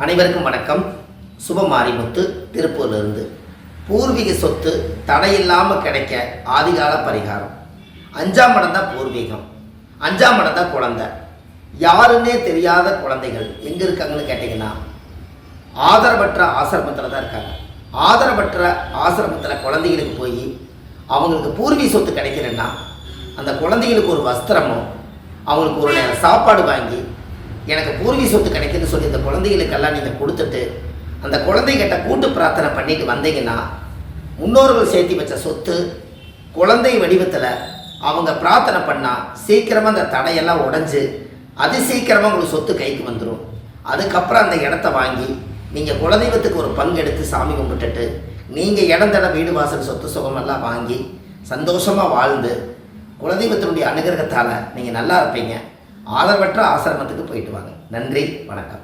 அனைவருக்கும் வணக்கம். சுபமாரிமுத்து திருப்பூரிலிருந்து. பூர்வீக சொத்து தடையில்லாமல் கிடைக்க ஆதிகால பரிகாரம். 5ஆம் இடம் தான் பூர்வீகம், 5ஆம் இடம் தான் குழந்தை. யாருன்னே தெரியாத குழந்தைகள் எங்கே இருக்காங்கன்னு கேட்டிங்கன்னா ஆதரவற்ற ஆசிரமத்தில் தான் இருக்காங்க. ஆதரவற்ற ஆசிரமத்தில் குழந்தைகளுக்கு போய் அவங்களுக்கு பூர்வீக சொத்து கிடைக்கிறேன்னா அந்த குழந்தைகளுக்கு ஒரு வஸ்திரமோ அவங்களுக்கு ஒரு நேரம் சாப்பாடு வாங்கி எனக்கு பூர்வீக சொத்து கிடைக்குதுன்னு சொல்லி இந்த குழந்தைகளுக்கெல்லாம் நீங்கள் கொடுத்துட்டு அந்த குழந்தைகிட்ட கூட்டு பிரார்த்தனை பண்ணிட்டு வந்தீங்கன்னா முன்னோர்கள் சேர்த்து வச்ச சொத்து குழந்தை வடிவத்தில் அவங்க பிரார்த்தனை பண்ணால் சீக்கிரமாக அந்த தடையெல்லாம் உடைஞ்சு அது சீக்கிரமாக உங்களுக்கு சொத்து கைக்கு வந்துடும். அதுக்கப்புறம் அந்த இடத்த வாங்கி நீங்கள் குலதெய்வத்துக்கு ஒரு பங்கு எடுத்து சாமி கும்பிட்டுட்டு நீங்கள் இடம் தட வீடு வாசல் சொத்து சுகமெல்லாம் வாங்கி சந்தோஷமாக வாழ்ந்து குலதெய்வத்தினுடைய அனுகிரகத்தால் நீங்கள் நல்லா இருப்பீங்க. ஆதரவற்ற ஆசிரமத்துக்கு போயிட்டு வாங்க. நன்றி, வணக்கம்.